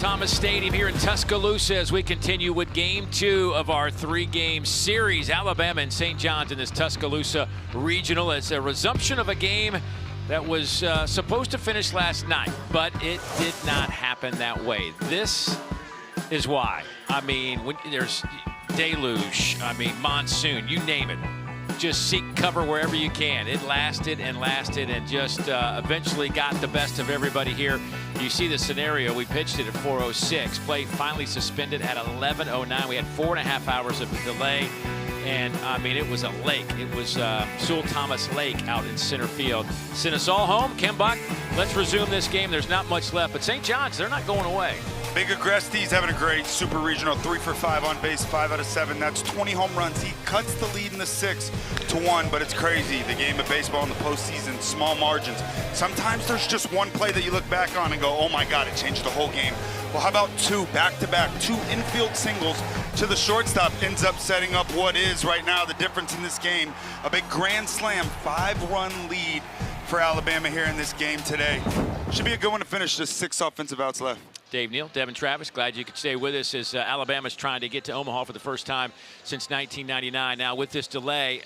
Thomas Stadium here in Tuscaloosa as we continue with Game 2 of our 3-game series. Alabama and St. John's in this Tuscaloosa regional. It's a resumption of a game that was supposed to finish last night, but it did not happen that way. This is why. I mean, when there's deluge, I mean, monsoon, you name it. Just seek cover wherever you can. It lasted and lasted and just eventually got the best of everybody here. You see the scenario. We pitched it at 4:06. Play finally suspended at 11:09. We had 4.5 hours of delay. And, I mean, it was a lake. It was Sewell Thomas Lake out in center field. Sent us all home. Ken Buck, let's resume this game. There's not much left. But St. John's, they're not going away. Big Agreste's having a great super regional, 3 for 5 on base, 5 out of 7. That's 20 home runs. He cuts the lead in the 6 to 1, but it's crazy. The game of baseball in the postseason, small margins. Sometimes there's just one play that you look back on and go, oh my God, it changed the whole game. Well, how about 2 back-to-back, 2 infield singles to the shortstop, ends up setting up what is right now the difference in this game. A big grand slam, 5-run lead for Alabama here in this game today. Should be a good one to finish. Just 6 offensive outs left. Dave Neal, Devin Travis, glad you could stay with us as Alabama's trying to get to Omaha for the first time since 1999. Now, with this delay,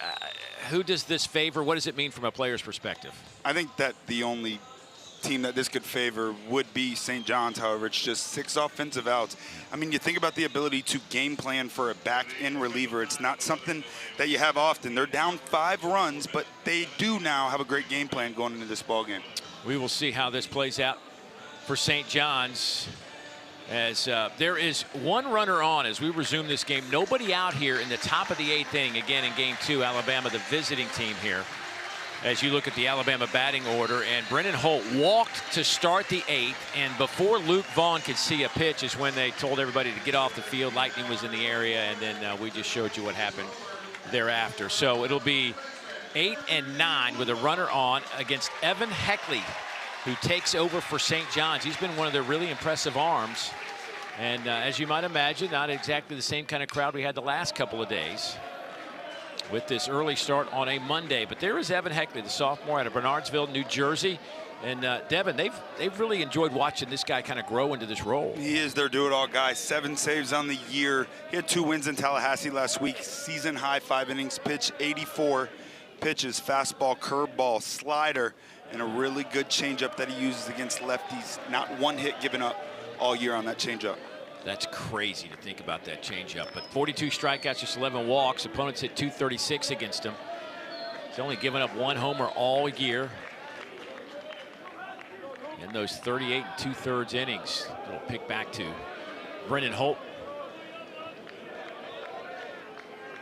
who does this favor? What does it mean from a player's perspective? I think that the only team that this could favor would be St. John's. However, it's just 6 offensive outs. I mean, you think about the ability to game plan for a back-end reliever. It's not something that you have often. They're down 5 runs, but they do now have a great game plan going into this ballgame. We will see how this plays out for St. John's as there is 1 runner on as we resume this game. Nobody out here in the top of the 8th inning. Again, in Game 2, Alabama, the visiting team here. As you look at the Alabama batting order, and Brennan Holt walked to start the 8th, and before Luke Vaughn could see a pitch is when they told everybody to get off the field. Lightning was in the area, and then we just showed you what happened thereafter. So it'll be 8 and 9 with a runner on against Evan Heckley, who takes over for St. John's. He's been one of their really impressive arms. And as you might imagine, not exactly the same kind of crowd we had the last couple of days with this early start on a Monday. But there is Evan Heckley, the sophomore out of Bernardsville, New Jersey. And Devin, they've really enjoyed watching this guy kind of grow into this role. He is their do-it-all guy. 7 saves on the year. He had 2 wins in Tallahassee last week. Season high 5 innings pitch, 84 pitches, fastball, curveball, slider, and a really good changeup that he uses against lefties. Not 1 hit given up all year on that changeup. That's crazy to think about that changeup. But 42 strikeouts, just 11 walks. Opponents hit 236 against him. He's only given up 1 homer all year in those 38 2/3 innings. Little pick back to Brennan Holt.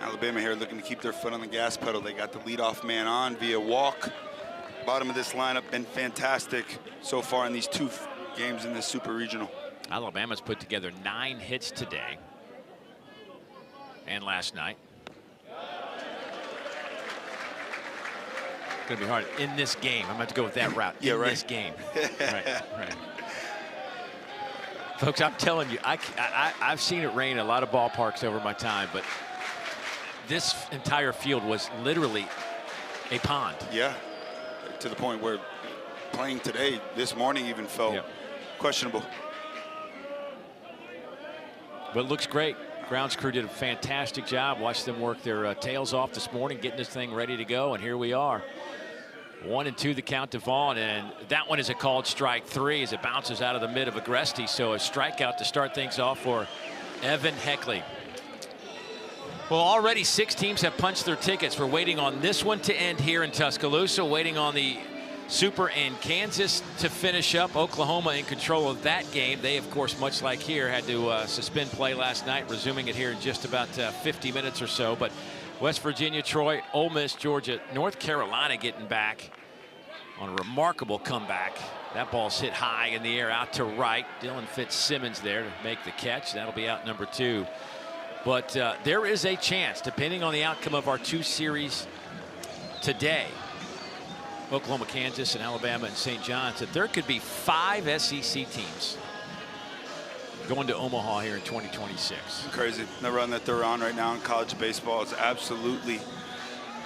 Alabama here looking to keep their foot on the gas pedal. They got the leadoff man on via walk. Bottom of this lineup been fantastic so far in these 2 games in this super regional. Alabama's put together 9 hits today and last night. It's going to be hard in this game. I'm going to go with that route. Yeah, in right. This game. right. Folks, I'm telling you, I've seen it rain in a lot of ballparks over my time, but this entire field was literally a pond. Yeah, to the point where playing today, this morning even felt questionable. But it looks great. Grounds crew did a fantastic job. Watched them work their tails off this morning, getting this thing ready to go, and here we are. 1-2 the count to Vaughn, and that one is a called strike 3 as it bounces out of the mid of Agreste. So a strikeout to start things off for Evan Heckley. Well, already 6 teams have punched their tickets. We're waiting on this one to end here in Tuscaloosa, waiting on the Super in Kansas to finish up. Oklahoma in control of that game. They, of course, much like here, had to suspend play last night, resuming it here in just about 50 minutes or so. But West Virginia, Troy, Ole Miss, Georgia, North Carolina getting back on a remarkable comeback. That ball's hit high in the air out to right. Dylan Fitzsimmons there to make the catch. That'll be out number 2. But there is a chance, depending on the outcome of our 2 series today, Oklahoma, Kansas, and Alabama and St. John's, that there could be 5 SEC teams going to Omaha here in 2026. Crazy. The run that they're on right now in college baseball is absolutely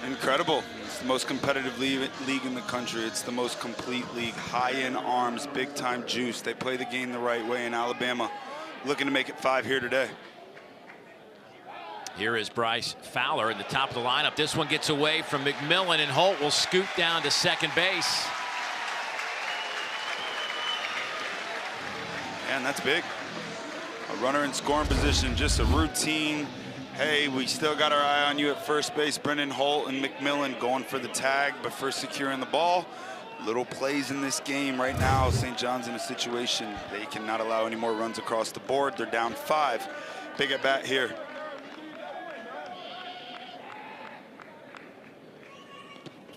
Incredible. It's the most competitive league in the country. It's the most complete league. High-end arms, big-time juice. They play the game the right way in Alabama. Looking to make it 5 here today. Here is Bryce Fowler in the top of the lineup. This one gets away from McMillan, and Holt will scoot down to second base. And that's big. A runner in scoring position, just a routine. Hey, we still got our eye on you at first base. Brendan Holt and McMillan going for the tag, but first securing the ball. Little plays in this game right now. St. John's in a situation they cannot allow any more runs across the board. They're down 5. Big at bat here.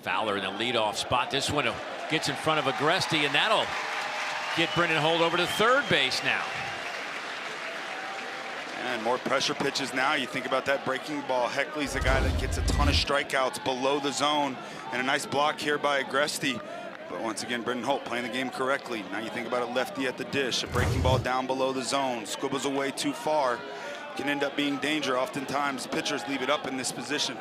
Fowler in the leadoff spot. This one gets in front of Agresti, and that'll get Brendan Holt over to third base now. And more pressure pitches now. You think about that breaking ball. Heckley's the guy that gets a ton of strikeouts below the zone. And a nice block here by Agresti. But once again, Brendan Holt playing the game correctly. Now you think about a lefty at the dish. A breaking ball down below the zone. Squibbles away too far. Can end up being danger. Oftentimes, pitchers leave it up in this position.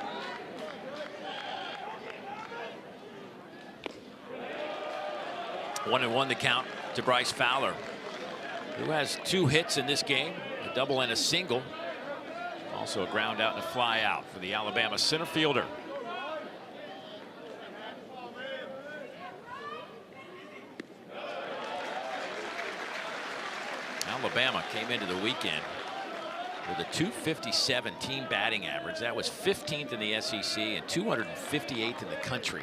One and one the count to Bryce Fowler, who has 2 hits in this game, a double and a single. Also a ground out and a fly out for the Alabama center fielder. Alabama came into the weekend with a .257 team batting average. That was 15th in the SEC and 258th in the country.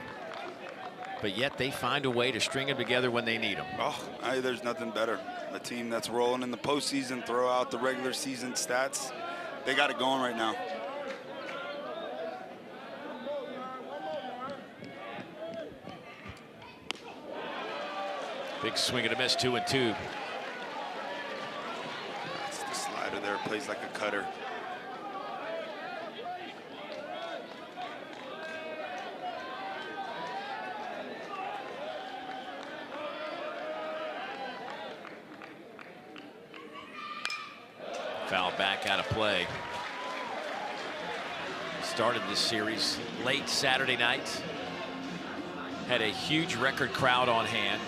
But yet they find a way to string them together when they need them. Oh, there's nothing better. A team that's rolling in the postseason, throw out the regular season stats. They got it going right now. Big swing and a miss, 2-2. That's the slider there, plays like a cutter. Foul back out of play. Started this series late Saturday night. Had a huge record crowd on hand.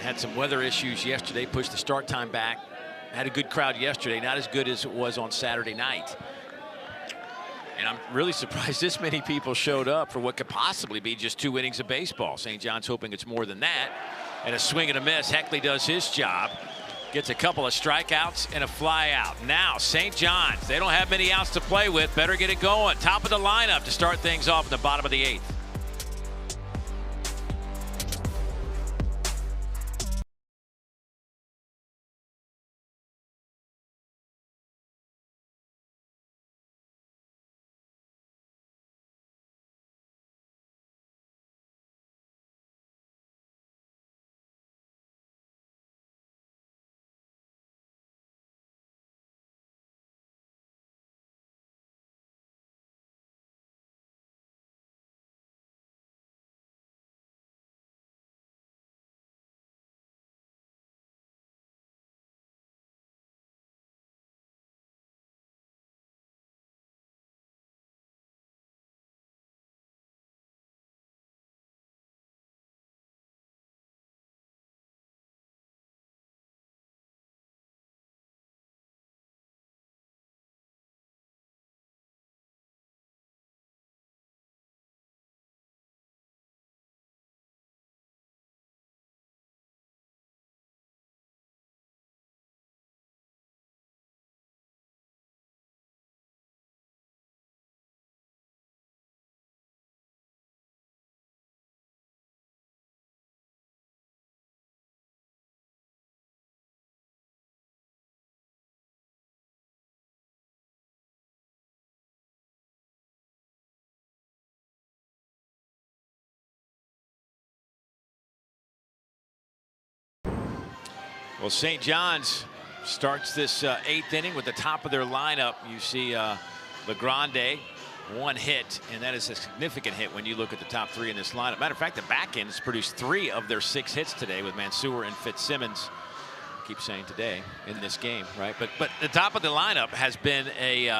Had some weather issues yesterday, pushed the start time back. Had a good crowd yesterday, not as good as it was on Saturday night. And I'm really surprised this many people showed up for what could possibly be just 2 innings of baseball. St. John's hoping it's more than that. And a swing and a miss. Heckley does his job. Gets a couple of strikeouts and a fly out. Now St. John's, they don't have many outs to play with. Better get it going. Top of the lineup to start things off in the bottom of the 8th. Well, St. John's starts this 8th inning with the top of their lineup. You see LeGrande, 1 hit, and that is a significant hit when you look at the top 3 in this lineup. Matter of fact, the back end has produced 3 of their 6 hits today with Mansour and Fitzsimmons. I keep saying today in this game, right? But the top of the lineup has been it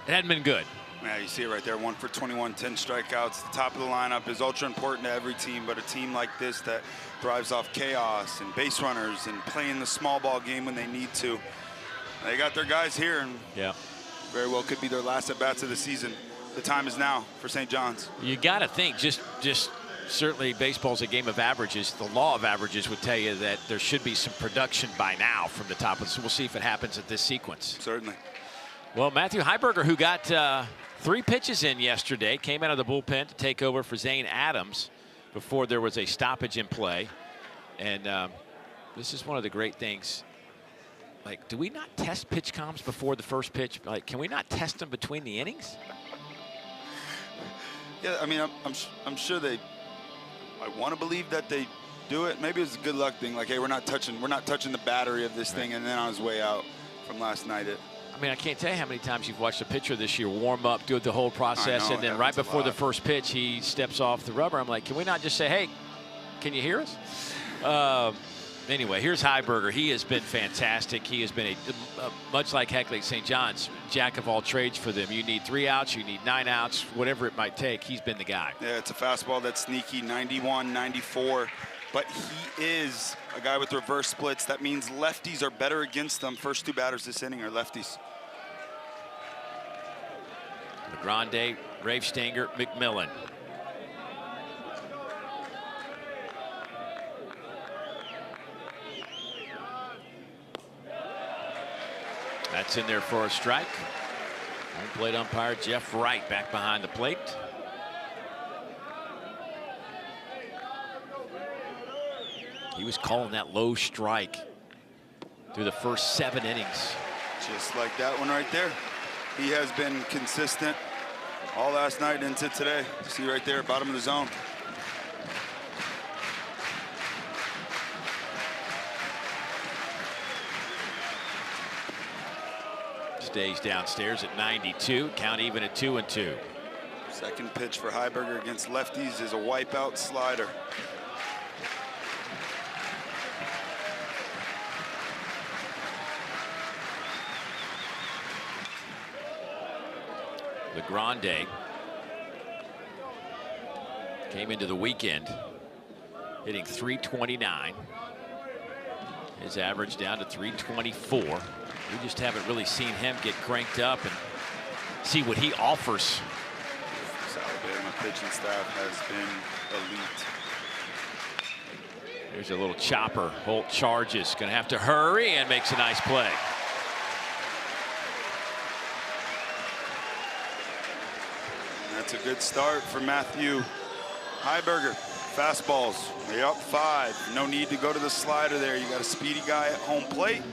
hadn't been good. Yeah, you see it right there, 1 for 21, 10 strikeouts. The top of the lineup is ultra important to every team, but a team like this that thrives off chaos and base runners and playing the small ball game when they need to. They got their guys here, and yeah, very well could be their last at-bats of the season. The time is now for St. John's. You got to think, just certainly baseball's a game of averages. The law of averages would tell you that there should be some production by now from the top. So we'll see if it happens at this sequence. Certainly. Well, Matthew Heiberger, who got 3 pitches in yesterday, came out of the bullpen to take over for Zane Adams before there was a stoppage in play. And this is one of the great things. Like, do we not test pitch comms before the first pitch? Like, can we not test them between the innings? Yeah, I mean, I'm sure they. I want to believe that they do it. Maybe it's a good luck thing. Like, hey, we're not touching the battery of this thing, and then on his way out from last night, I mean, I can't tell you how many times you've watched a pitcher this year warm up, do the whole process, and then right before the first pitch, he steps off the rubber. I'm like, can we not just say, hey, can you hear us? Anyway, here's Heiberger. He has been fantastic. He has been much like Heckley St. John's, jack of all trades for them. You need 3 outs, you need 9 outs, whatever it might take. He's been the guy. Yeah, it's a fastball that's sneaky, 91, 94. But he is a guy with reverse splits. That means lefties are better against them. First 2 batters this inning are lefties. LeGrande, Rafe Stanger, McMillan. That's in there for a strike. Home plate umpire Jeff Wright back behind the plate. He was calling that low strike through the first 7 innings. Just like that one right there. He has been consistent all last night into today. You see right there, bottom of the zone. Stays downstairs at 92. Count even at 2-2. Second pitch for Heiberger against lefties is a wipeout slider. LeGrande came into the weekend hitting .329. His average down to .324. We just haven't really seen him get cranked up and see what he offers. This Alabama pitching staff has been elite. There's a little chopper. Holt charges. Going to have to hurry and makes a nice play. That's a good start for Matthew Heiberger. Fastballs, they're up 5. No need to go to the slider there. You got a speedy guy at home plate.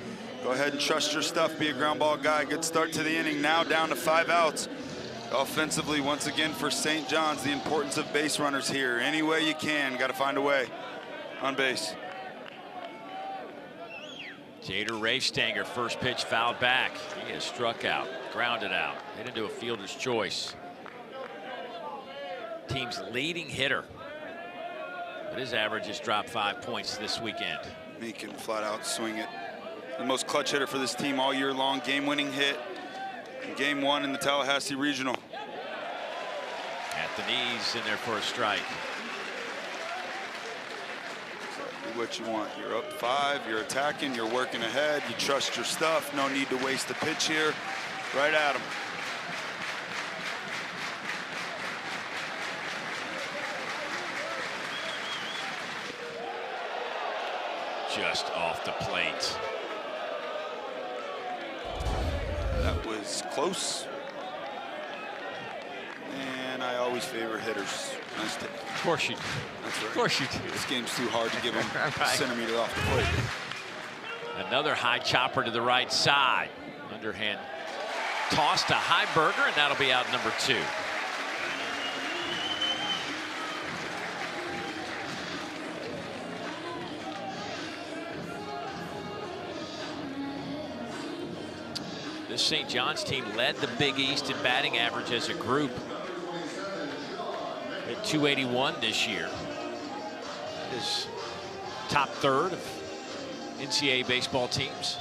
Go ahead and trust your stuff. Be a ground ball guy. Good start to the inning. Now down to 5 outs. Offensively, once again for St. John's, the importance of base runners here. Any way you can, got to find a way on base. Jader Rafe-Stanger, first pitch fouled back. He is struck out, grounded out, hit into a fielder's choice. Team's leading hitter, but his average has dropped 5 points this weekend. He can flat out swing it. The most clutch hitter for this team all year long. Game-winning hit in Game 1 in the Tallahassee Regional. At the knees, in there for a strike. Exactly what you want. You're up 5, you're attacking, you're working ahead, you trust your stuff. No need to waste a pitch here. Right at him. Just off the plate. That was close. And I always favor hitters. Nice take. Of course you do. That's right. Of course you do. This game's too hard to give him a centimeter off the plate. Another high chopper to the right side. Underhand toss to Heiberger, and that'll be out number 2. This St. John's team led the Big East in batting average as a group at .281 this year. It is top third of NCAA baseball teams.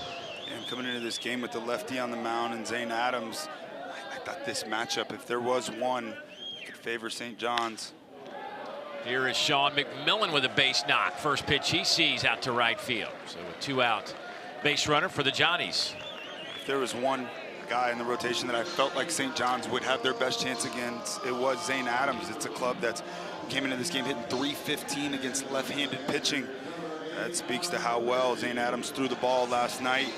And coming into this game with the lefty on the mound and Zane Adams, I that this matchup, if there was one, could favor St. John's. Here is Sean McMillan with a base knock. First pitch he sees out to right field. So a 2-out base runner for the Johnnies. If there was one guy in the rotation that I felt like St. John's would have their best chance against, it was Zane Adams. It's a club that came into this game hitting .315 against left-handed pitching. That speaks to how well Zane Adams threw the ball last night.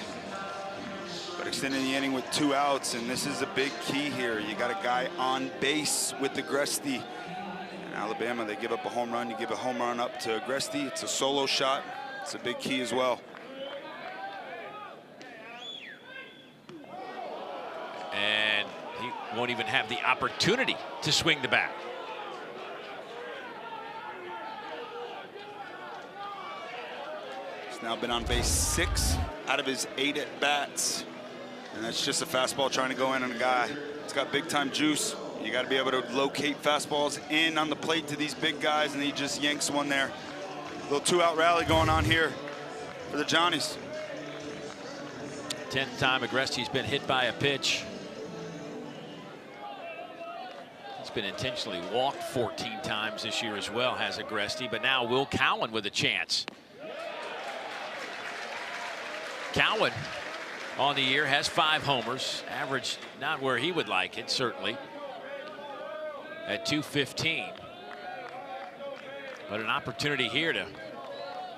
But extending the inning with 2 outs, and this is a big key here. You got a guy on base with Agresti. In Alabama, they give up a home run. You give a home run up to Agresti. It's a solo shot. It's a big key as well. And he won't even have the opportunity to swing the bat. He's now been on base 6 out of his 8 at-bats. And that's just a fastball trying to go in on a guy. It's got big-time juice. You got to be able to locate fastballs in on the plate to these big guys, and he just yanks one there. Little 2-out rally going on here for the Johnnies. 10th time Agresti's been hit by a pitch. He's been intentionally walked 14 times this year as well, has Agresti. But now Will Cowan with a chance. Cowan on the year has 5 homers, average not where he would like it, certainly, at .215. But an opportunity here to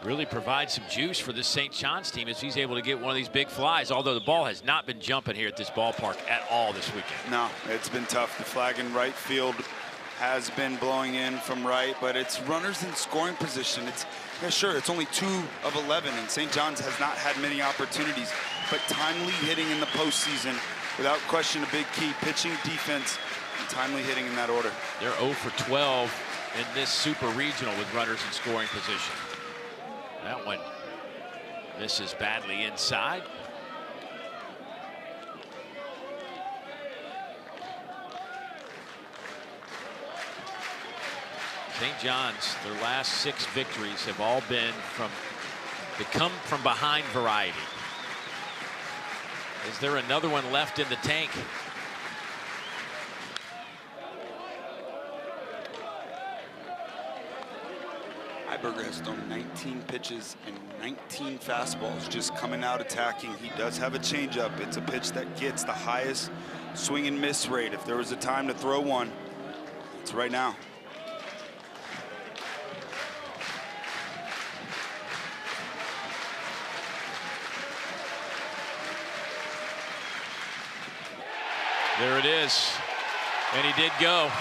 really provide some juice for this St. John's team as he's able to get one of these big flies, although the ball has not been jumping here at this ballpark at all this weekend. No, it's been tough. The flag in right field has been blowing in from right, but it's runners in scoring position. It's, yeah, sure, it's only 2 of 11, and St. John's has not had many opportunities, but timely hitting in the postseason, without question, a big key. Pitching, defense, and timely hitting in that order. They're 0 for 12 in this super regional with runners in scoring position. That one misses badly inside. St. John's, their last 6 victories have all been from the come from behind variety. Is there another one left in the tank? Heiberger has thrown 19 pitches and 19 fastballs, just coming out attacking. He does have a changeup. It's a pitch that gets the highest swing and miss rate. If there was a time to throw one, it's right now. There it is, and he did go.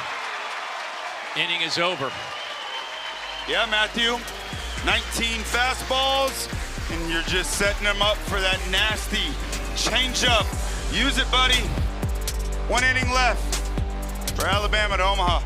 Inning is over. Yeah, Matthew, 19 fastballs, and you're just setting them up for that nasty changeup. Use it, buddy. 1 inning left for Alabama to Omaha.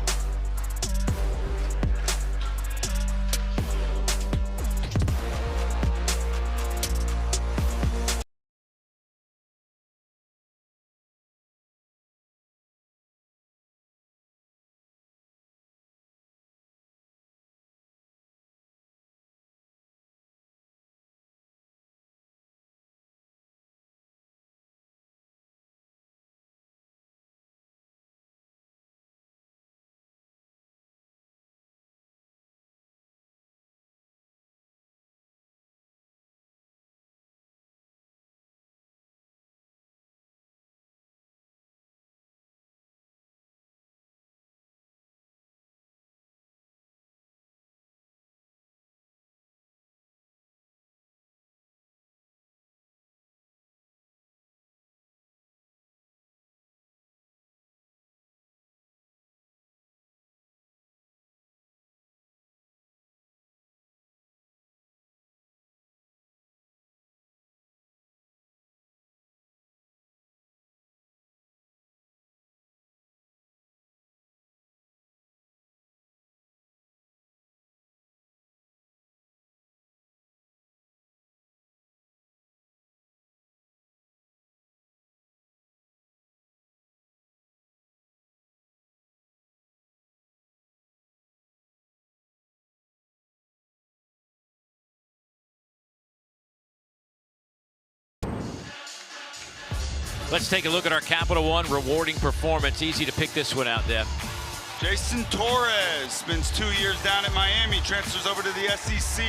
Let's take a look at our Capital One rewarding performance. Easy to pick this one out, Deb. Jason Torres spends 2 years down at Miami, transfers over to the SEC.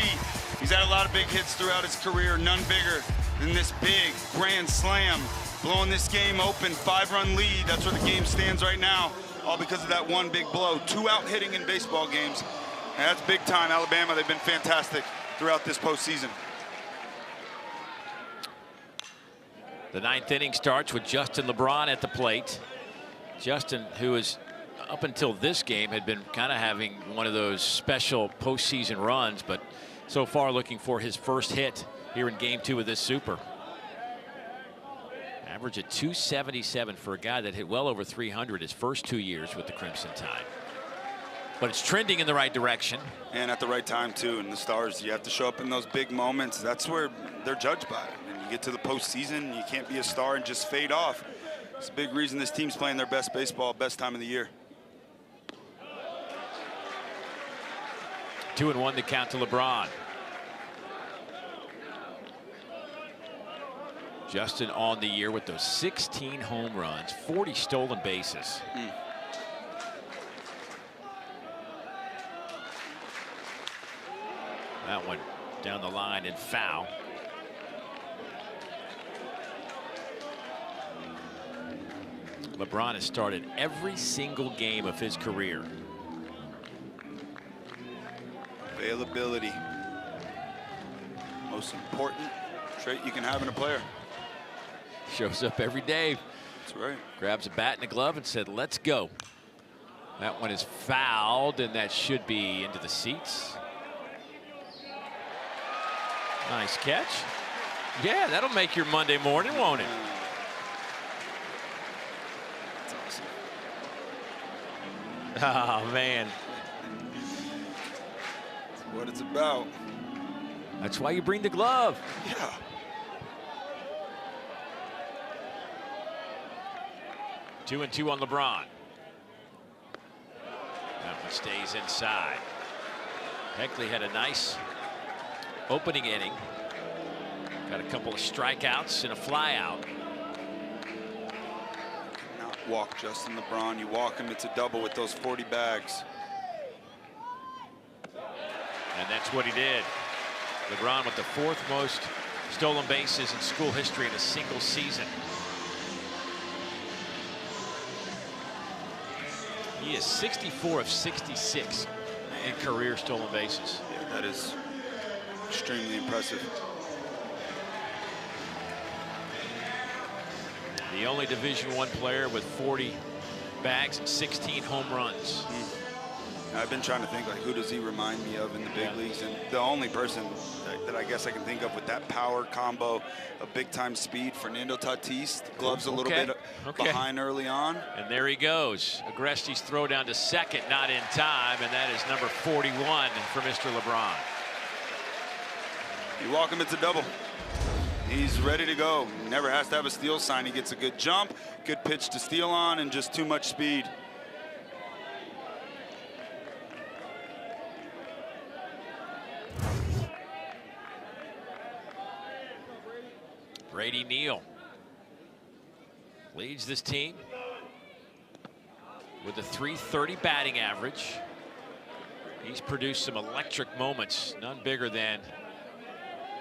He's had a lot of big hits throughout his career, none bigger than this big grand slam. Blowing this game open, 5-run lead. That's where the game stands right now, all because of that one big blow. 2 out hitting in baseball games. And that's big time. Alabama, they've been fantastic throughout this postseason. The 9th inning starts with Justin LeBron at the plate. Justin, who is up until this game had been kind of having one of those special postseason runs, but so far looking for his first hit here in game 2 of this super. Average at 277 for a guy that hit well over 300 his first 2 years with the Crimson Tide. But it's trending in the right direction. And at the right time, too. And the Stars, you have to show up in those big moments. That's where they're judged by. And you get to the postseason, you can't be a star and just fade off. It's a big reason this team's playing their best baseball, best time of the year. 2-1 the count to LeBron. Justin on the year with those 16 home runs, 40 stolen bases. That one down the line and foul. LeBron has started every single game of his career. Availability. Most important trait you can have in a player. Shows up every day. That's right. Grabs a bat and a glove and said, let's go. That one is fouled, and that should be into the seats. Nice catch. Yeah, that'll make your Monday morning, won't it? That's awesome. Oh, man. That's what it's about. That's why you bring the glove. Yeah. Two and two on LeBron. That one stays inside. Heckley had a nice opening inning. Got a couple of strikeouts and a flyout. Not walk Justin LeBron. You walk him, it's a double with those 40 bags. And that's what he did. LeBron with the 4th most stolen bases in school history in a single season. He is 64 of 66 in career stolen bases. Yeah, that is extremely impressive. The only Division I player with 40 bags and 16 home runs. I've been trying to think, like, who does he remind me of in the big leagues? And the only person that I guess I can think of with that power combo of big-time speed, Fernando Tatis. The gloves a little bit behind early on. And there he goes. Agresti's throw down to second, not in time, and that is number 41 for Mr. LeBron. You walk him, it's a double. He's ready to go. Never has to have a steal sign. He gets a good jump, good pitch to steal on, and just too much speed. Brady Neal leads this team with a .330 batting average. He's produced some electric moments, none bigger than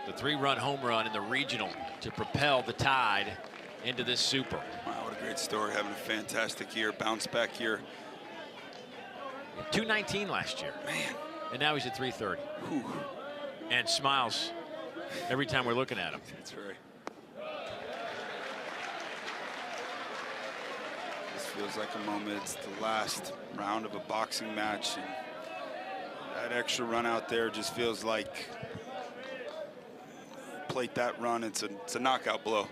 the 3-run home run in the regional to propel the Tide into this super. Wow, what a great story. Having a fantastic year, bounce back year. 219 last year. Man. And now he's at .330. Whew. And smiles every time we're looking at him. That's right. This feels like a moment. It's the last round of a boxing match, and that extra run out there just feels like plate that run. It's a knockout blow.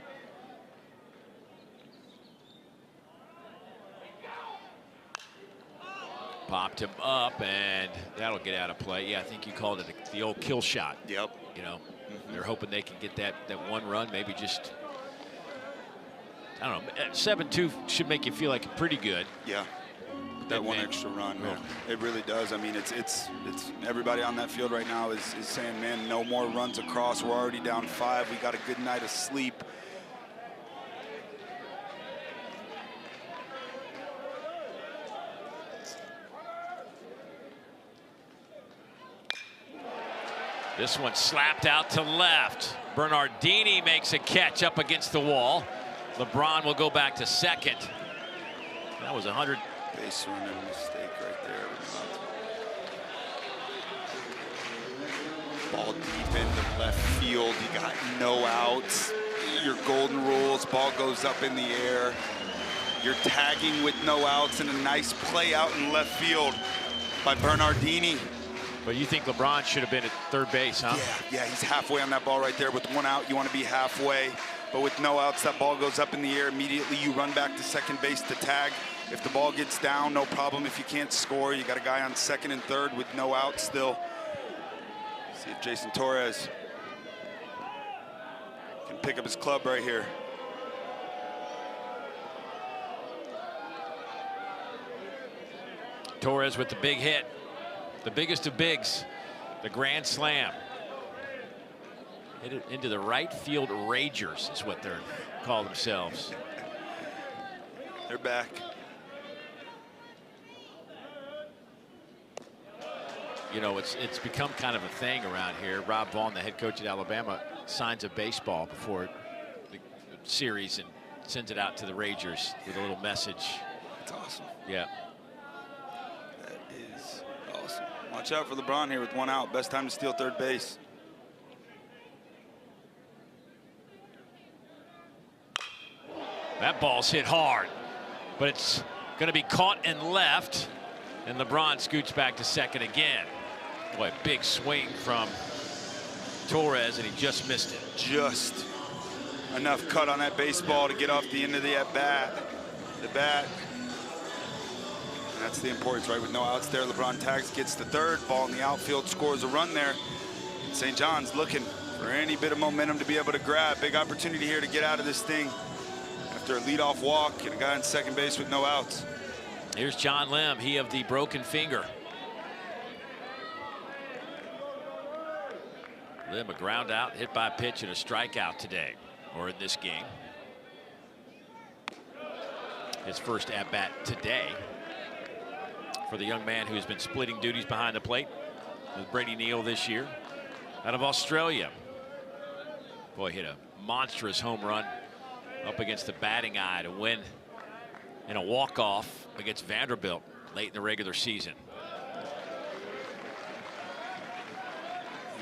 Popped him up, and that'll get out of play. Yeah, I think you called it the old kill shot. Yep. You know, they're hoping they can get that one run, maybe just, I don't know, 7-2 should make you feel like pretty good. Yeah. That one extra run, it really does. I mean, it's everybody on that field right now is saying, man, no more runs across. We're already down 5. We got a good night of sleep. This one slapped out to left. Bernardini makes a catch up against the wall. LeBron will go back to second. That was 100. Base running mistake right there. Ball deep into left field. You got no outs. Your golden rules. Ball goes up in the air. You're tagging with no outs, and a nice play out in left field by Bernardini. But you think LeBron should have been at third base, huh? Yeah, he's halfway on that ball right there. With one out, you want to be halfway. But with no outs, that ball goes up in the air. Immediately, you run back to second base to tag. If the ball gets down, no problem. If you can't score, you got a guy on second and third with no outs still. See if Jason Torres can pick up his club right here. Torres with the big hit. The biggest of bigs, the grand slam. Hit it into the right field Ragers is what they're call themselves. They're back. You know, it's become kind of a thing around here. Rob Vaughn, the head coach at Alabama, signs a baseball before the series and sends it out to the Ragers with a little message. That's awesome. Yeah. Awesome. Watch out for LeBron here with one out. Best time to steal third base. That ball's hit hard, but it's going to be caught and left, and LeBron scoots back to second again. Boy, big swing from Torres, and he just missed it. Just enough cut on that baseball to get off the end of the at-bat. The bat. That's the importance, right? With no outs there, LeBron tags, gets to third, ball in the outfield, scores a run there. St. John's looking for any bit of momentum to be able to grab. Big opportunity here to get out of this thing after a leadoff walk and a guy on second base with no outs. Here's John Lim, he of the broken finger. Lim, a ground out, hit by pitch, and a strikeout today, or in this game. His first at-bat today for the young man who's been splitting duties behind the plate with Brady Neal this year out of Australia. Boy, hit a monstrous home run up against the batting eye to win in a walk-off against Vanderbilt late in the regular season.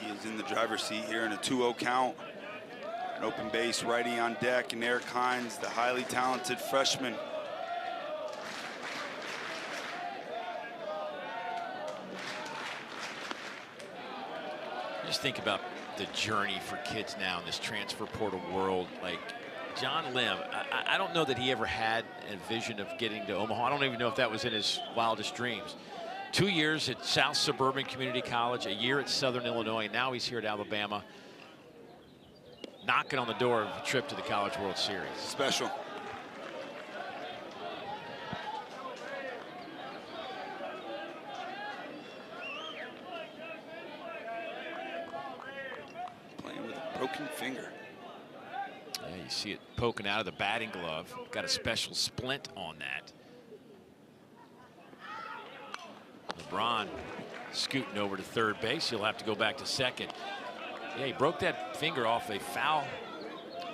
He is in the driver's seat here in a 2-0 count. An open base, righty on deck, and Eric Hines, the highly talented freshman. Just think about the journey for kids now in this transfer portal world. Like John Lim, I don't know that he ever had a vision of getting to Omaha. I don't even know if that was in his wildest dreams. 2 years at South Suburban Community College, a year at Southern Illinois, and now he's here at Alabama, knocking on the door of a trip to the College World Series. Special. Broken finger. Yeah, you see it poking out of the batting glove. Got a special splint on that. LeBron scooting over to third base. He'll have to go back to second. Yeah, he broke that finger off a foul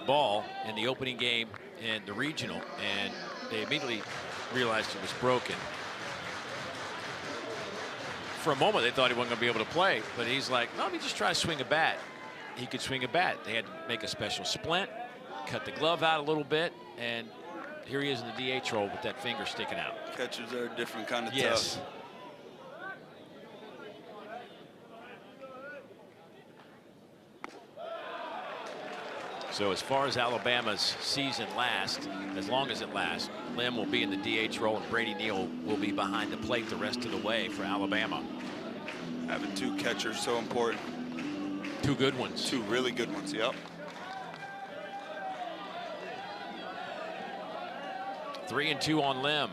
ball in the opening game in the regional, and they immediately realized it was broken. For a moment, they thought he wasn't going to be able to play, but he's like, no, let me just try to swing a bat. He could swing a bat. They had to make a special splint, cut the glove out a little bit, and here he is in the DH role with that finger sticking out. Catchers are a different kind of yes. tough. So as far as Alabama's season lasts, as long as it lasts, Lim will be in the DH role and Brady Neal will be behind the plate the rest of the way for Alabama. Having two catchers so important. Two good ones. Two really good ones, yep. 3-2 on Lim.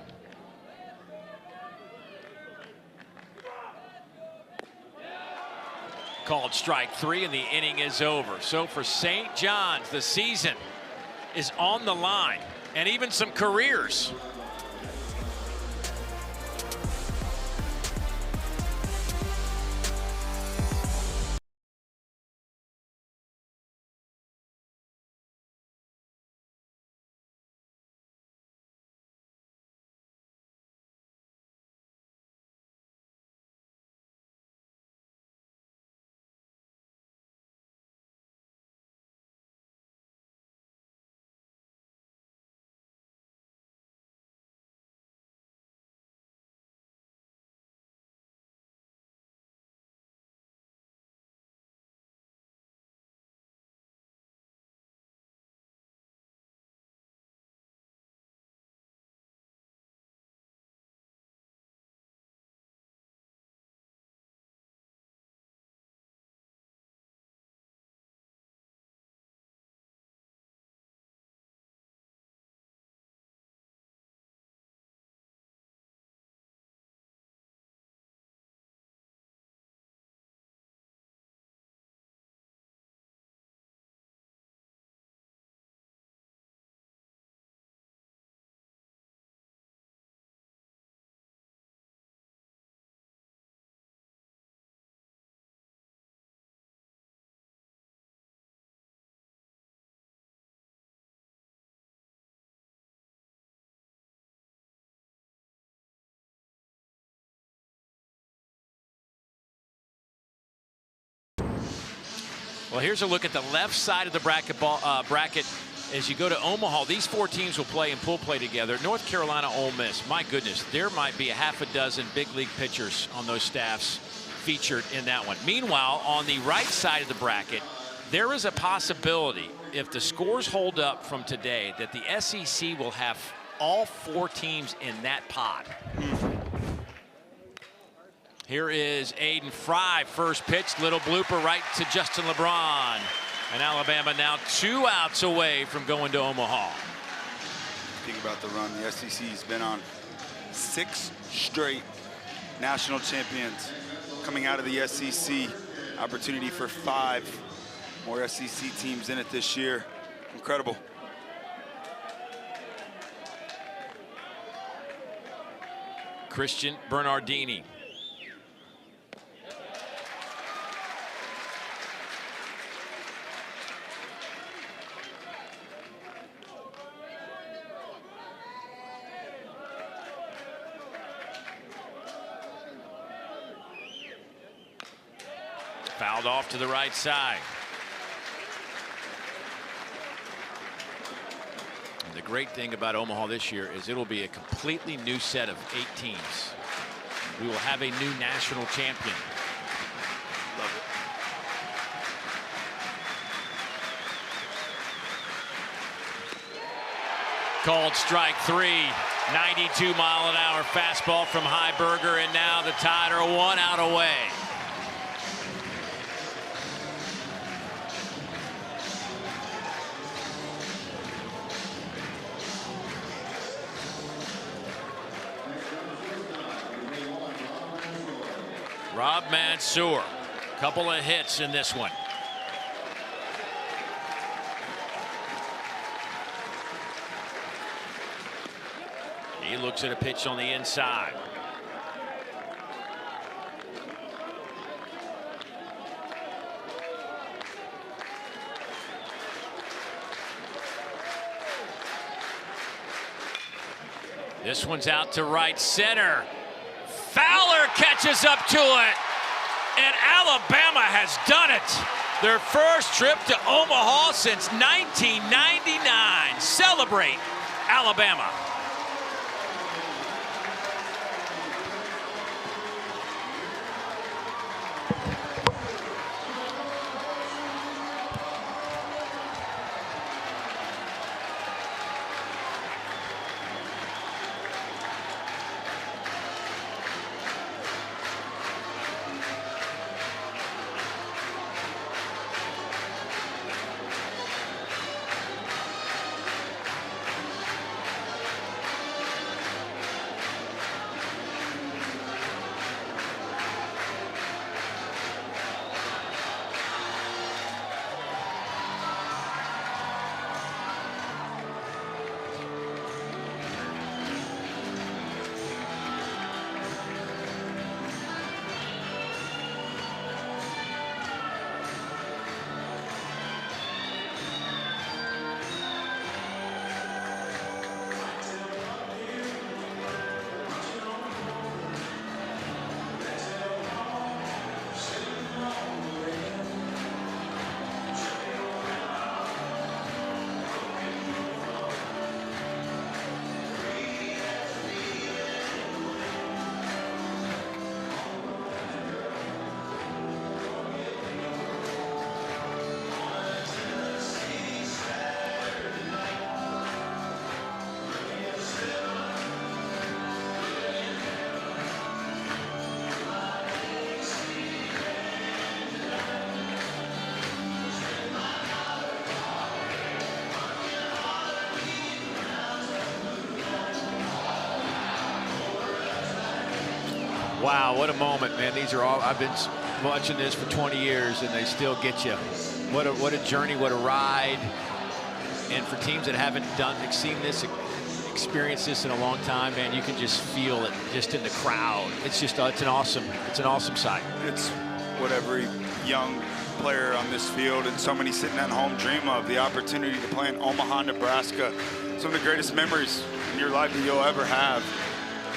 Called strike three, and the inning is over. So for St. John's, the season is on the line, and even some careers. Well, here's a look at the left side of the bracket. As you go to Omaha, these 4 teams will play in pool play together. North Carolina, Ole Miss. My goodness, there might be a half a dozen big league pitchers on those staffs featured in that one. Meanwhile, on the right side of the bracket, there is a possibility, if the scores hold up from today, that the SEC will have all 4 teams in that pod. Here is Aiden Fry, first pitch, little blooper right to Justin LeBron. And Alabama now 2 outs away from going to Omaha. Think about the run. The SEC has been on 6 straight national champions coming out of the SEC. Opportunity for 5 more SEC teams in it this year. Incredible. Christian Bernardini. Fouled off to the right side. And the great thing about Omaha this year is it'll be a completely new set of 8 teams. We will have a new national champion. Love it. Called strike 3. 92-mile-an-hour fastball from Heiberger, and now the Tide are 1 out away. Rob Mansour, couple of hits in this one. He looks at a pitch on the inside. This one's out to right center. Fowler catches up to it, and Alabama has done it. Their first trip to Omaha since 1999. Celebrate, Alabama. Wow, what a moment, man. These are all, I've been watching this for 20 years and they still get you. What a journey, what a ride. And for teams that haven't seen this, experienced this in a long time, man, you can just feel it just in the crowd. It's just, it's an awesome sight. It's what every young player on this field and so many sitting at home dream of, the opportunity to play in Omaha, Nebraska. Some of the greatest memories in your life that you'll ever have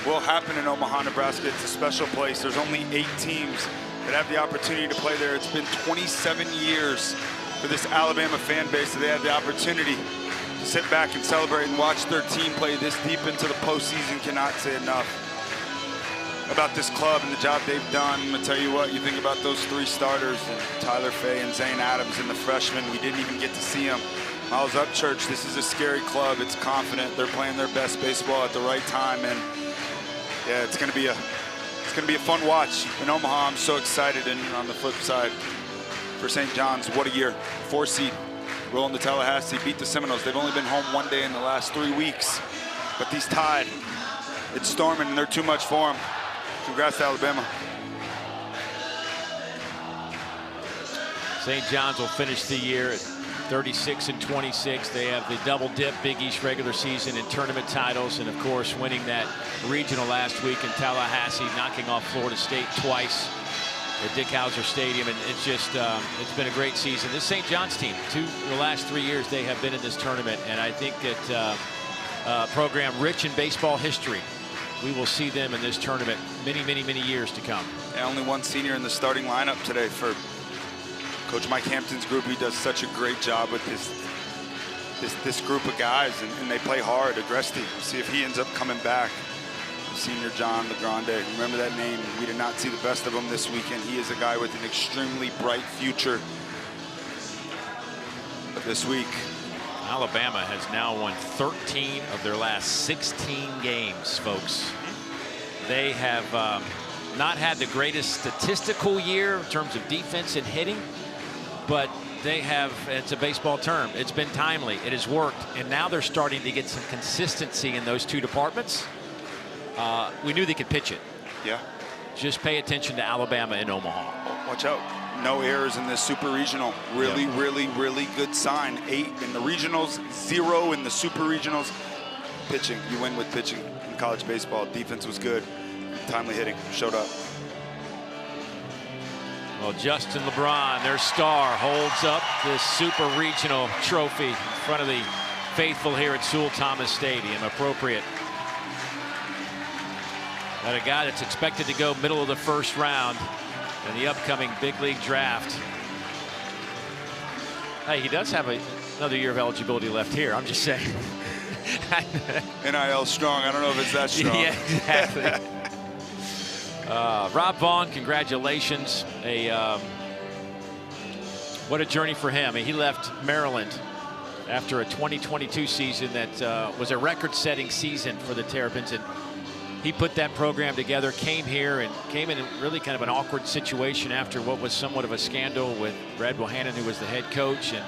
will happen in Omaha, Nebraska. It's a special place. There's only 8 teams that have the opportunity to play there. It's been 27 years for this Alabama fan base that they had the opportunity to sit back and celebrate and watch their team play this deep into the postseason. Cannot say enough about this club and the job they've done. I'm gonna tell you what, you think about those 3 starters, and Tyler Fay and Zane Adams and the freshmen. We didn't even get to see them. Miles Upchurch, this is a scary club. It's confident. They're playing their best baseball at the right time, and yeah, it's gonna be a fun watch in Omaha. I'm so excited. And on the flip side, for St. John's, what a year. 4 seed, rolling to Tallahassee, beat the Seminoles. They've only been home 1 day in the last 3 weeks, but these Tide, it's storming and they're too much for them. Congrats to Alabama. St. John's will finish the year at 36-26. They have the double dip Big East regular season and tournament titles, and of course winning that regional last week in Tallahassee, knocking off Florida State twice at Dick Howser Stadium. And it's just it's been a great season. This St. John's team, the last 3 years they have been in this tournament, and I think that program rich in baseball history. We will see them in this tournament many years to come. Yeah, only 1 senior in the starting lineup today for Coach Mike Hampton's group. He does such a great job with this group of guys, and they play hard. Agresti, we'll see if he ends up coming back. Senior John LeGrande, remember that name. We did not see the best of him this weekend. He is a guy with an extremely bright future. But this week, Alabama has now won 13 of their last 16 games, folks. They have not had the greatest statistical year in terms of defense and hitting, but they have, it's a baseball term, it's been timely, it has worked, and now they're starting to get some consistency in those 2 departments. We knew they could pitch it. Yeah. Just pay attention to Alabama in Omaha. Watch out. No errors in this super regional. Really good sign. 8 in the regionals, 0 in the super regionals. Pitching, you win with pitching in college baseball. Defense was good. Timely hitting showed up. Well, Justin LeBron, their star, holds up this super regional trophy in front of the faithful here at Sewell Thomas Stadium. Appropriate. That a guy that's expected to go middle of the 1st round in the upcoming big league draft. Hey, he does have another year of eligibility left here. I'm just saying. NIL strong. I don't know if it's that strong. Yeah, exactly. Rob Vaughn, congratulations. What a journey for him. He left Maryland after a 2022 season that was a record-setting season for the Terrapins, and he put that program together, came here, and came in really kind of an awkward situation after what was somewhat of a scandal with Brad Bohannon, who was the head coach, and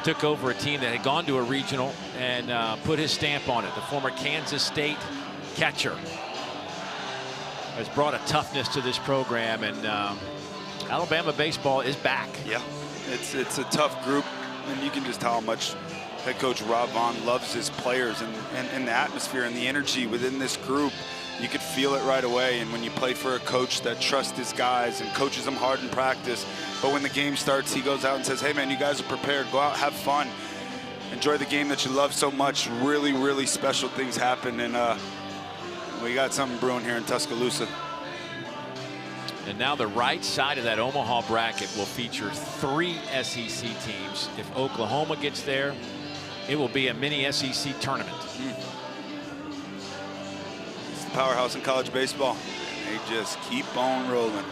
took over a team that had gone to a regional and put his stamp on it. The former Kansas State catcher has brought a toughness to this program, and Alabama baseball is back. Yeah, it's a tough group, and you can just tell how much head coach Rob Vaughn loves his players, and the atmosphere and the energy within this group. You could feel it right away. And when you play for a coach that trusts his guys and coaches them hard in practice, but when the game starts, he goes out and says, hey man, you guys are prepared, go out, have fun, enjoy the game that you love so much. Really special things happen, and we got something brewing here in Tuscaloosa. And now the right side of that Omaha bracket will feature 3 SEC teams. If Oklahoma gets there, it will be a mini SEC tournament. It's the powerhouse in college baseball. And they just keep on rolling.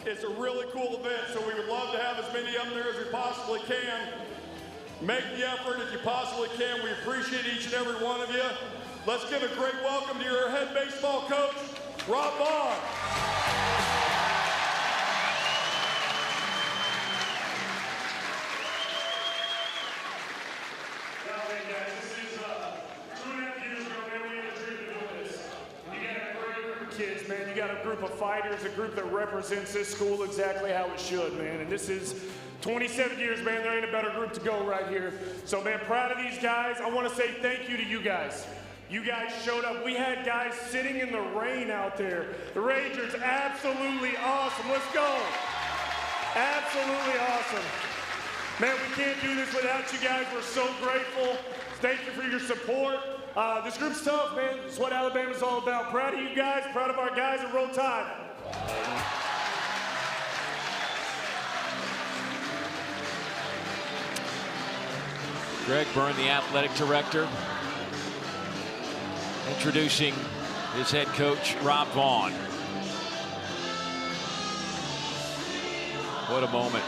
It's a really cool event, so we would love to have as many up there as we possibly can. Make the effort if you possibly can. We appreciate each and every one of you. Let's give a great welcome to your head baseball coach, Rob Vaughn. kids, man. You got a group of fighters, a group that represents this school exactly how it should, man. And this is 27 years, man. There ain't a better group to go right here. So, man, proud of these guys. I want to say thank you to you guys. You guys showed up. We had guys sitting in the rain out there. The Rangers, absolutely awesome. Let's go. Absolutely awesome. Man, we can't do this without you guys. We're so grateful. Thank you for your support. This group's tough, man. It's what Alabama's all about. Proud of you guys, proud of our guys, and roll tide. Greg Byrne, the athletic director, introducing his head coach, Rob Vaughn. What a moment.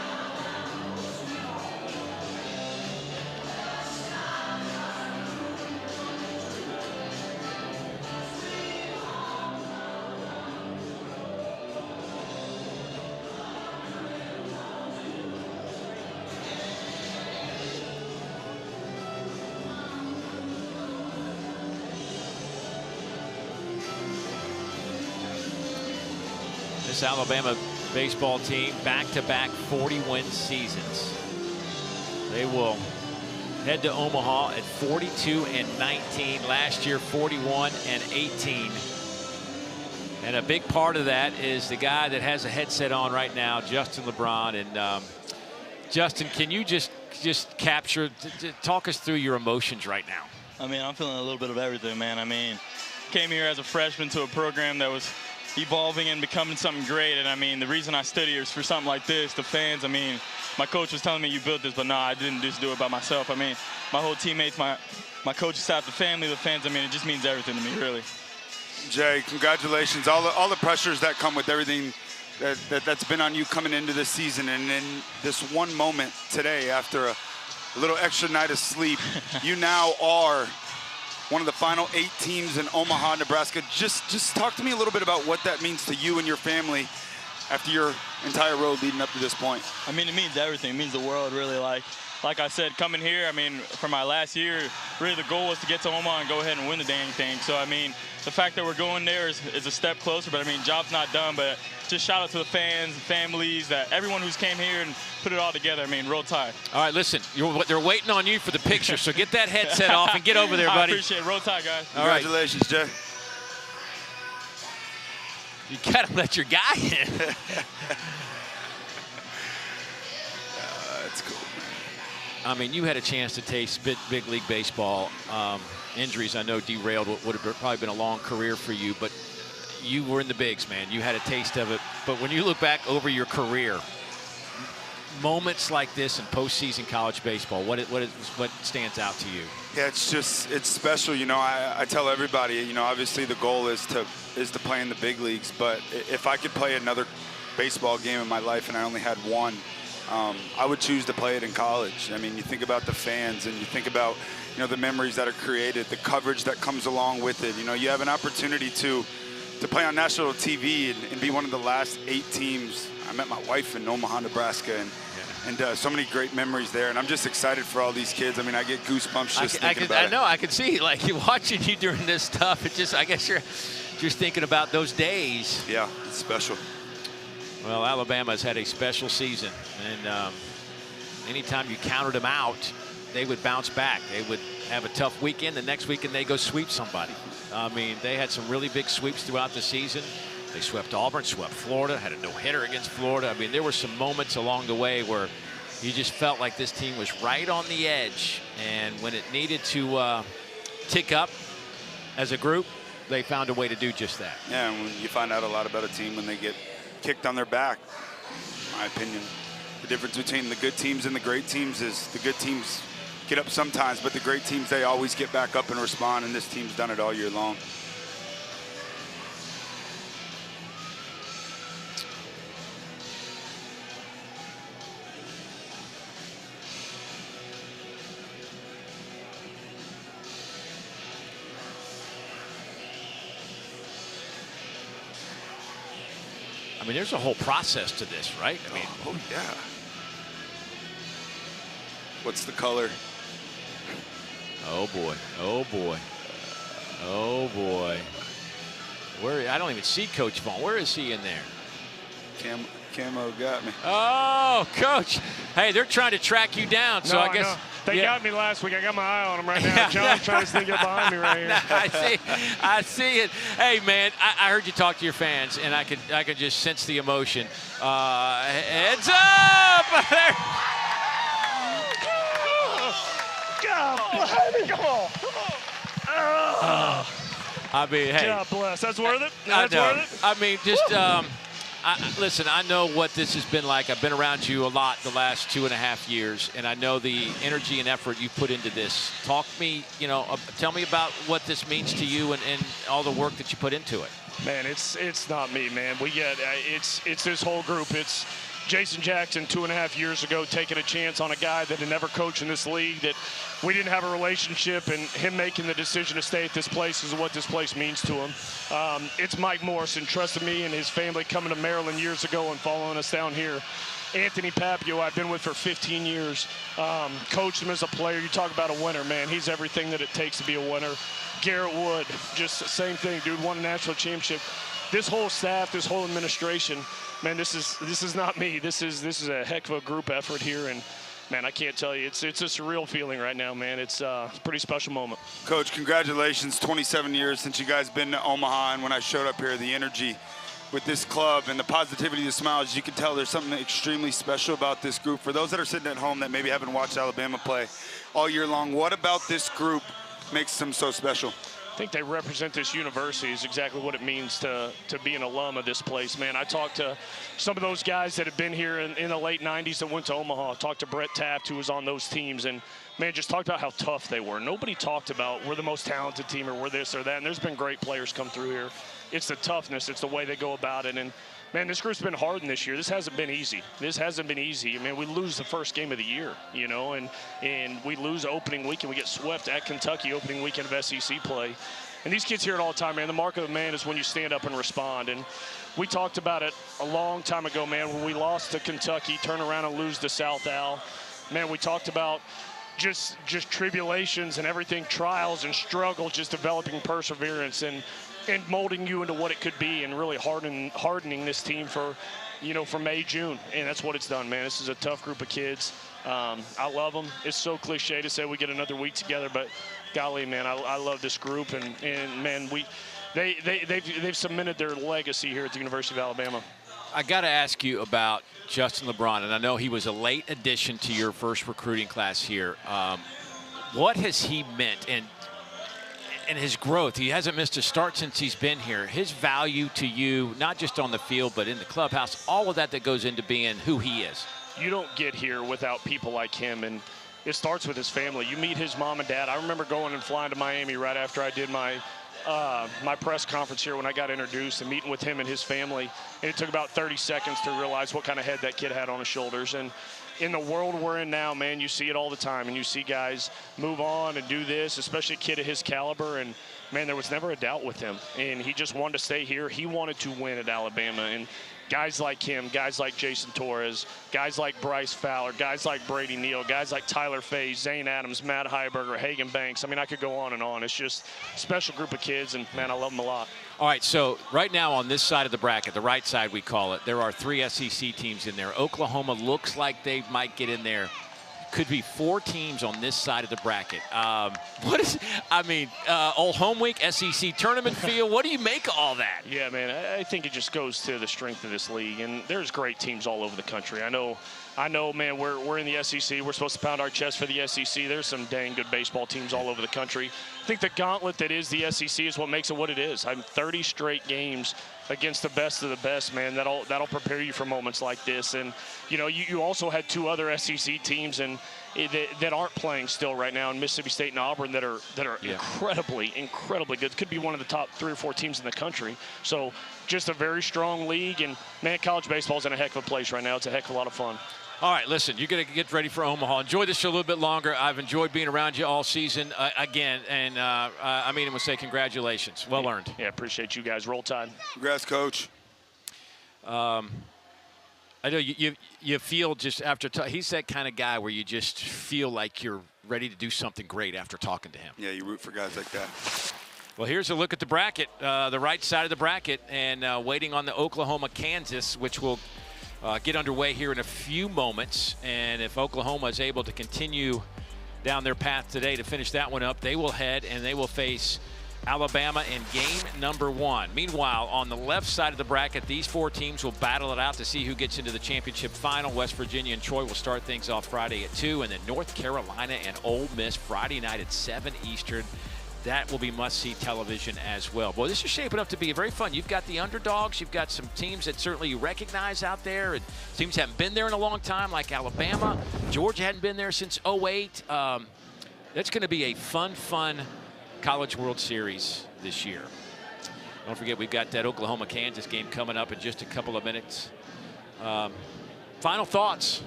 This Alabama baseball team, back-to-back 40-win seasons. They will head to Omaha at 42-19. Last year, 41-18. And a big part of that is the guy that has a headset on right now, Justin LeBron. And Justin, can you just capture, talk us through your emotions right now? I mean, I'm feeling a little bit of everything, man. I mean, came here as a freshman to a program that was evolving and becoming something great. And I mean, the reason I stood here is for something like this. The fans, I mean, my coach was telling me you built this, but no, I didn't just do it by myself. I mean, my whole teammates, my coaching staff, the family, the fans, I mean, it just means everything to me, really. Jay, congratulations. All the pressures that come with everything that's been on you coming into this season, and then this one moment today after a little extra night of sleep, you now are one of the final 8 teams in Omaha, Nebraska. Just talk to me a little bit about what that means to you and your family after your entire road leading up to this point. I mean, it means everything. It means the world, really. Like I said, coming here, I mean, for my last year, really the goal was to get to Omaha and go ahead and win the dang thing. So, I mean, the fact that we're going there is a step closer, but, I mean, job's not done. But just shout out to the fans, families, everyone who's came here and put it all together. I mean, roll tide. All right, listen, they're waiting on you for the picture, so get that headset off and get over there, buddy. I appreciate it. Roll tide, guys. Congratulations, Jay. You got to let your guy in. That's cool, man. I mean, you had a chance to taste big league baseball. Injuries, I know, derailed what would have probably been a long career for you, but you were in the bigs, man. You had a taste of it. But when you look back over your career, moments like this in postseason college baseball, what stands out to you? Yeah, it's special. You know, I tell everybody, you know, obviously the goal is to play in the big leagues, but if I could play another baseball game in my life and I only had one, I would choose to play it in college. I mean, you think about the fans and you think about, you know, the memories that are created, the coverage that comes along with it. You know, you have an opportunity to play on national TV and be one of the last 8 teams. I met my wife in Omaha, Nebraska, and so many great memories there. And I'm just excited for all these kids. I mean, I get goosebumps just thinking about it. I know, I can see, like, watching you during this stuff. It just, I guess you're just thinking about those days. Yeah, it's special. Well, Alabama's had a special season, and anytime you counted them out, they would bounce back. They would have a tough weekend. The next weekend, they go sweep somebody. I mean, they had some really big sweeps throughout the season. They swept Auburn, swept Florida, had a no-hitter against Florida. I mean, there were some moments along the way where you just felt like this team was right on the edge. And when it needed to tick up as a group, they found a way to do just that. Yeah, and when you find out a lot about a team when they get kicked on their back, in my opinion. The difference between the good teams and the great teams is the good teams get up sometimes, but the great teams, they always get back up and respond, and this team's done it all year long. I mean, there's a whole process to this, right? I mean, oh yeah. What's the color? Oh boy, oh boy, oh boy. Where I don't even see Coach Vaughn. Where is he in there? Camo got me. Oh, Coach. Hey, they're trying to track you down. So No, I guess they got me last week. I got my eye on them right now. John's trying to sneak up behind me right here. I see it. Hey, man, I heard you talk to your fans, and I could just sense the emotion. Heads up! God bless me. Come on. I mean, hey. God bless. That's worth it. That's worth it. I mean, just listen, I know what this has been like. I've been around you a lot the last 2.5 years, and I know the energy and effort you put into this. Tell me about what this means to you and all the work that you put into it. Man, it's not me, man. We get it's this whole group. It's Jason Jackson 2.5 years ago taking a chance on a guy that had never coached in this league, that we didn't have a relationship, and him making the decision to stay at this place is what this place means to him. It's Mike Morrison trusting me and his family coming to Maryland years ago and following us down here. Anthony Papio, I've been with for 15 years. Coached him as a player. You talk about a winner, man. He's everything that it takes to be a winner. Garrett Wood, just the same thing, dude. Won a national championship. This whole staff, this whole administration, man, this is not me. This is a heck of a group effort here, and man, I can't tell you, it's a surreal feeling right now, man. It's a pretty special moment. Coach, congratulations. 27 years since you guys been to Omaha, and when I showed up here, the energy with this club and the positivity, the smiles, you can tell there's something extremely special about this group. For those that are sitting at home that maybe haven't watched Alabama play all year long, what about this group makes them so special? I think they represent this university is exactly what it means to be an alum of this place, man. I talked to some of those guys that have been here in the late 90s that went to Omaha. I talked to Brett Taft, who was on those teams, and, man, just talked about how tough they were. Nobody talked about we're the most talented team or we're this or that, and there's been great players come through here. It's the toughness. It's the way they go about it, and, man, this group's been hardened this year. This hasn't been easy. I mean, we lose the first game of the year, you know, and we lose opening weekend. We get swept at Kentucky opening weekend of SEC play. And these kids hear it all the time, man. The mark of the man is when you stand up and respond. And we talked about it a long time ago, man, when we lost to Kentucky, turn around and lose to South Al. Man, we talked about just tribulations and everything, trials and struggle, just developing perseverance and molding you into what it could be, and really hardening this team for May, June. And that's what it's done, man. This is a tough group of kids. I love them. It's so cliche to say we get another week together, but golly, man, I love this group, and man, they've cemented their legacy here at the University of Alabama. I got to ask you about Justin LeBron, and I know he was a late addition to your first recruiting class here. What has he meant and his growth? He hasn't missed a start since he's been here. His value to you, not just on the field, but in the clubhouse, all of that goes into being who he is. You don't get here without people like him, and it starts with his family. You meet his mom and dad. I remember going and flying to Miami right after I did my press conference here when I got introduced, and meeting with him and his family. And it took about 30 seconds to realize what kind of head that kid had on his shoulders. And in the world we're in now, man, you see it all the time. And you see guys move on and do this, especially a kid of his caliber. And, man, there was never a doubt with him. And he just wanted to stay here. He wanted to win at Alabama. And guys like him, guys like Jason Torres, guys like Bryce Fowler, guys like Brady Neal, guys like Tyler Faye, Zane Adams, Matt Heiberger, Hagan Banks. I mean, I could go on and on. It's just a special group of kids, and, man, I love them a lot. All right, so right now on this side of the bracket, the right side we call it, there are 3 SEC teams in there. Oklahoma looks like they might get in there. Could be 4 teams on this side of the bracket. Old home week, SEC tournament feel. What do you make of all that? Yeah, man, I think it just goes to the strength of this league, and there's great teams all over the country. I know, man, we're in the SEC. We're supposed to pound our chest for the SEC. There's some dang good baseball teams all over the country. I think the gauntlet that is the SEC is what makes it what it is. 30 straight games against the best of the best, man. That'll prepare you for moments like this. And, you know, you also had 2 other SEC teams that aren't playing still right now in Mississippi State and Auburn that are incredibly good. Could be one of the top 3 or 4 teams in the country. So just a very strong league. And, man, college baseball's in a heck of a place right now. It's a heck of a lot of fun. All right, listen, you're going to get ready for Omaha. Enjoy this show a little bit longer. I've enjoyed being around you all season again, and I mean, I would say congratulations. Well earned. Yeah, appreciate you guys. Roll Tide. Congrats, Coach. I know you feel just after he's that kind of guy where you just feel like you're ready to do something great after talking to him. Yeah, you root for guys like that. Well, here's a look at the bracket, the right side of the bracket, and waiting on the Oklahoma-Kansas, which will get underway here in a few moments. And if Oklahoma is able to continue down their path today to finish that one up, they will head and they will face Alabama in game number 1. Meanwhile, on the left side of the bracket, these 4 teams will battle it out to see who gets into the championship final. West Virginia and Troy will start things off Friday at 2, and then North Carolina and Ole Miss Friday night at 7 Eastern. That will be must-see television as well. Boy, this is shaping up to be very fun. You've got the underdogs. You've got some teams that certainly you recognize out there, and teams haven't been there in a long time, like Alabama. Georgia hadn't been there since '08. That's going to be a fun College World Series this year. Don't forget, we've got that Oklahoma-Kansas game coming up in just a couple of minutes. Final thoughts?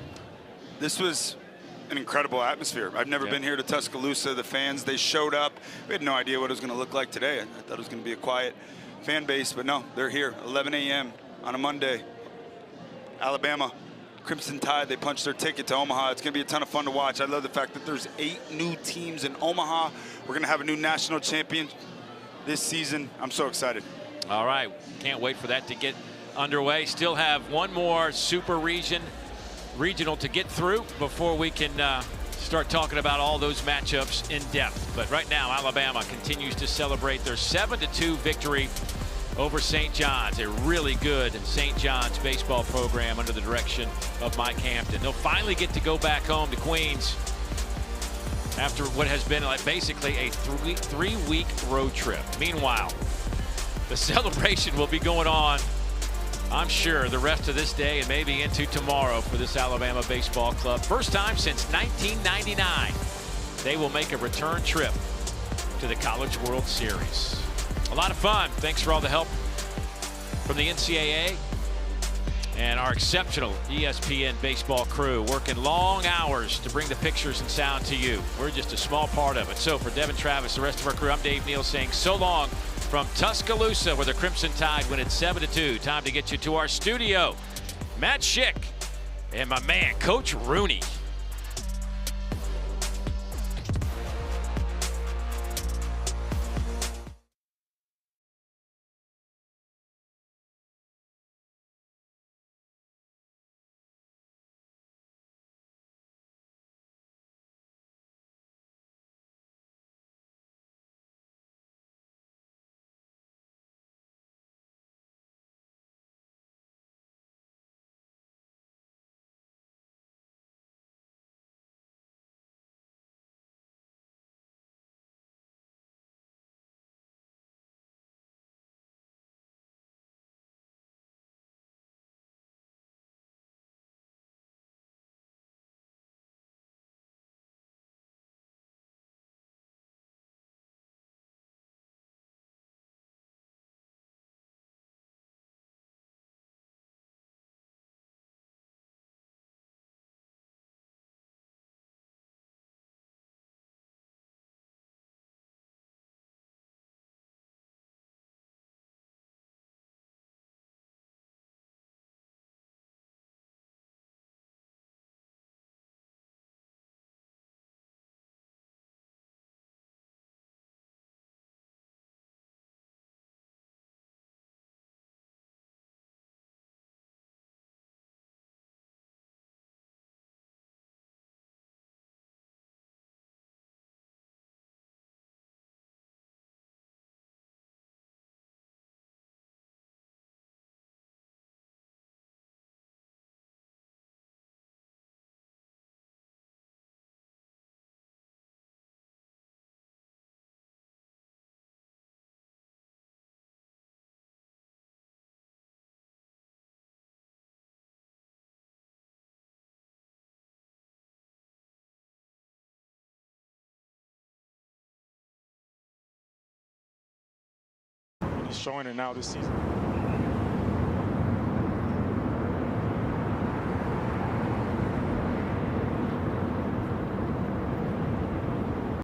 This was an incredible atmosphere. I've never been here to Tuscaloosa. The fans, they showed up. We had no idea what it was going to look like today. I thought it was going to be a quiet fan base, but no, they're here. 11 a.m. on a Monday. Alabama, Crimson Tide, they punched their ticket to Omaha. It's going to be a ton of fun to watch. I love the fact that there's 8 new teams in Omaha. We're going to have a new national champion this season. I'm so excited. All right. Can't wait for that to get underway. Still have one more super regional to get through before we can start talking about all those matchups in depth. But right now, Alabama continues to celebrate their 7-2 victory over St. John's, a really good St. John's baseball program under the direction of Mike Hampton. They'll finally get to go back home to Queens after what has been like basically a three-week road trip. Meanwhile, the celebration will be going on, I'm sure, the rest of this day and maybe into tomorrow for this Alabama baseball club. First time since 1999, they will make a return trip to the College World Series. A lot of fun. Thanks for all the help from the NCAA and our exceptional ESPN baseball crew, working long hours to bring the pictures and sound to you. We're just a small part of it. So for Devin Travis, the rest of our crew, I'm Dave Neal saying so long from Tuscaloosa, where the Crimson Tide win at 7-2. Time to get you to our studio. Matt Schick and my man, Coach Rooney. He's showing it now this season.